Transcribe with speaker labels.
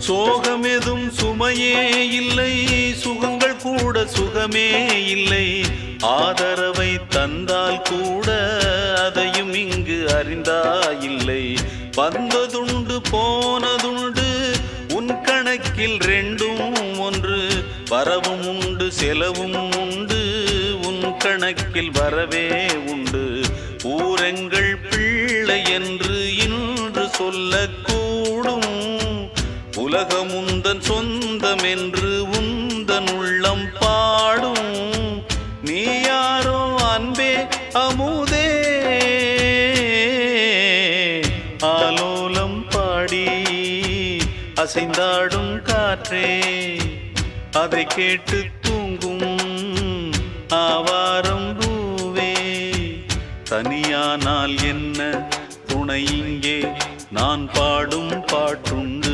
Speaker 1: சோகமெதும் சுமையே இல்லை, சுகங்கள் கூட சுகமே இல்லை. ஆதரவை தந்தால் கூட அதையும் இங்கு அறிந்தாயில்லை. வந்ததுண்டு போனதுண்டு உன் கணக்கில் ரெண்டும் ஒன்று. வரவும் உண்டு செலவும் உண்டு, உன் கணக்கில் வரவே உண்டு. ஊரெங்கள் பிள்ளை என்று இன்று சொல்லக்கூடும். உலகம் உந்தன் சொந்தம் என்று உந்தன் உள்ளம் பாடும். நீ யாரோ அன்பே அமுதே, ஆலோலம் பாடி அசைந்தாடும் காற்றே, அதை கேட்டு தூங்கும் ஆவாரம் பூவே. தனியானால் என்ன துணை இங்கே, நான் பாடும் பாட்டுண்டு.